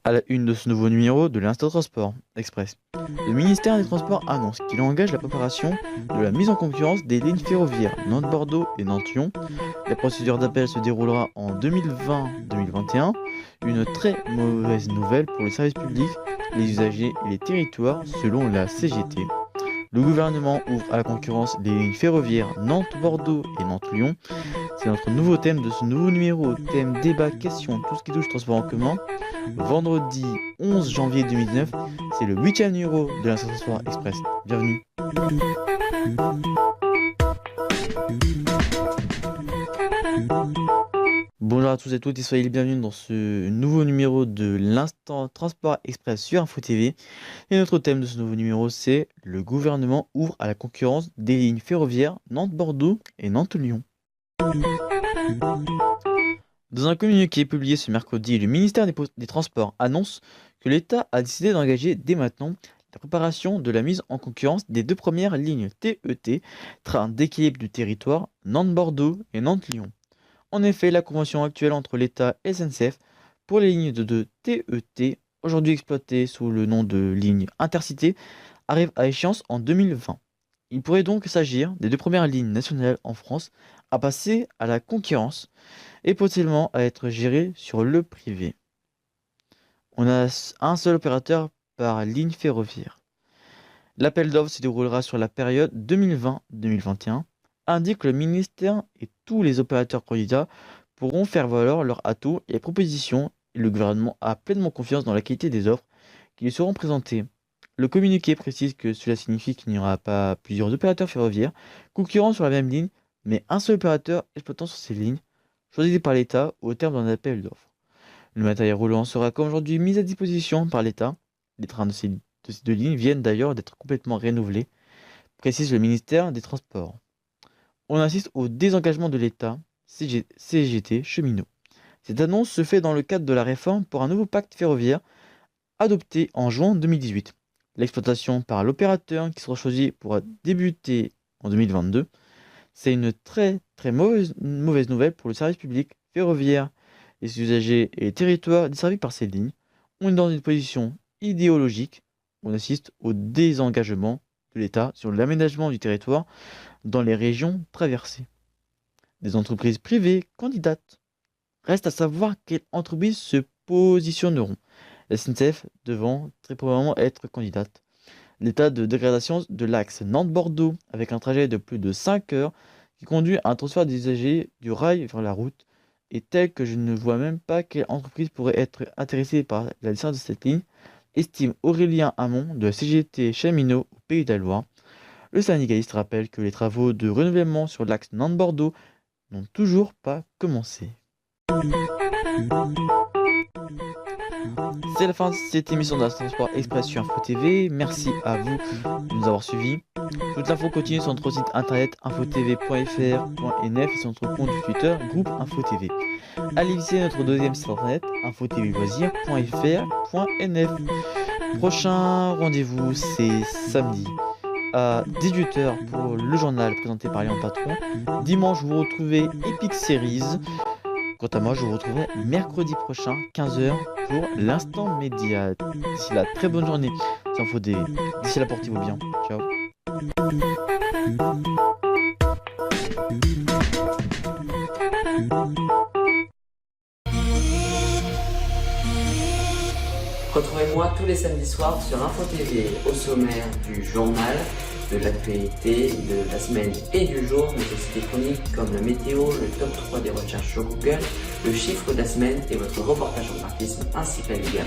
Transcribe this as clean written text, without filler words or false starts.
À la une de ce nouveau numéro de l'Instant Transport Express, le ministère des Transports annonce qu'il engage la préparation de la mise en concurrence des lignes ferroviaires Nantes-Bordeaux et Nantes-Lyon. La procédure d'appel se déroulera en 2020-2021. Une très mauvaise nouvelle pour le service public, les usagers et les territoires, selon la CGT. Le gouvernement ouvre à la concurrence les lignes ferroviaires Nantes-Bordeaux et Nantes-Lyon. C'est notre nouveau thème de ce nouveau numéro, thème débat, question, tout ce qui touche transport en commun. Vendredi 11 janvier 2019, c'est le 8e numéro de l'Instant Transport Express. Bienvenue. Bonjour à tous et toutes et soyez les bienvenus dans ce nouveau numéro de l'Instant Transport Express sur Info TV. Et notre thème de ce nouveau numéro, c'est le gouvernement ouvre à la concurrence des lignes ferroviaires Nantes-Bordeaux et Nantes-Lyon. Dans un communiqué publié ce mercredi, le ministère des Transports annonce que l'État a décidé d'engager dès maintenant la préparation de la mise en concurrence des deux premières lignes TET, train d'équilibre du territoire, Nantes-Bordeaux et Nantes-Lyon. En effet, la convention actuelle entre l'État et SNCF pour les lignes de TET, aujourd'hui exploitées sous le nom de ligne intercité, arrive à échéance en 2020. Il pourrait donc s'agir des deux premières lignes nationales en France à passer à la concurrence et potentiellement à être gérées sur le privé. On a un seul opérateur par ligne ferroviaire. L'appel d'offres se déroulera sur la période 2020-2021, indique le ministère, et tous les opérateurs candidats pourront faire valoir leurs atouts et propositions, et le gouvernement a pleinement confiance dans la qualité des offres qui lui seront présentées. Le communiqué précise que cela signifie qu'il n'y aura pas plusieurs opérateurs ferroviaires concurrents sur la même ligne, mais un seul opérateur exploitant sur ces lignes, choisi par l'État au terme d'un appel d'offres. Le matériel roulant sera comme aujourd'hui mis à disposition par l'État. Les trains de ces deux lignes viennent d'ailleurs d'être complètement renouvelés, précise le ministère des Transports. On assiste au désengagement de l'État, CGT, cheminots. Cette annonce se fait dans le cadre de la réforme pour un nouveau pacte ferroviaire adopté en juin 2018. L'exploitation par l'opérateur qui sera choisi pourra débuter en 2022. C'est une très mauvaise nouvelle pour le service public ferroviaire. Les usagers et les territoires desservis par ces lignes. On est dans une position idéologique. On assiste au désengagement de l'État sur l'aménagement du territoire dans les régions traversées. Des entreprises privées candidates. Reste à savoir quelles entreprises se positionneront. La SNCF devant très probablement être candidate. L'état de dégradation de l'axe Nantes-Bordeaux, avec un trajet de plus de 5 heures qui conduit à un transfert des usagers du rail vers la route, est tel que je ne vois même pas quelle entreprise pourrait être intéressée par la desserte de cette ligne, estime Aurélien Hamon de la CGT Cheminots au Pays de la Loire. Le syndicaliste rappelle que les travaux de renouvellement sur l'axe Nantes-Bordeaux n'ont toujours pas commencé. C'est la fin de cette émission de l'Instant Transport Express sur Info TV. Merci à vous de nous avoir suivis. Toute l'info continue sur notre site internet infotv.fr.nf et sur notre compte Twitter groupe InfoTV. Allez visiter notre deuxième site internet infotvloisirs.fr.nf. Prochain rendez-vous, c'est samedi à 18h pour le journal présenté par Léon Patron. Dimanche, vous retrouvez Epic Series. Quant à moi, je vous retrouverai mercredi prochain, 15h, pour l'Instant Média. D'ici là, très bonne journée. C'est Info TV. D'ici là, portez-vous bien. Ciao. Retrouvez-moi tous les samedis soirs sur Info TV, au sommaire du journal, de l'actualité, de la semaine et du jour, mais aussi des chroniques comme la météo, le top 3 des recherches sur Google, le chiffre de la semaine et votre reportage en graphisme ainsi que la Ligue 1.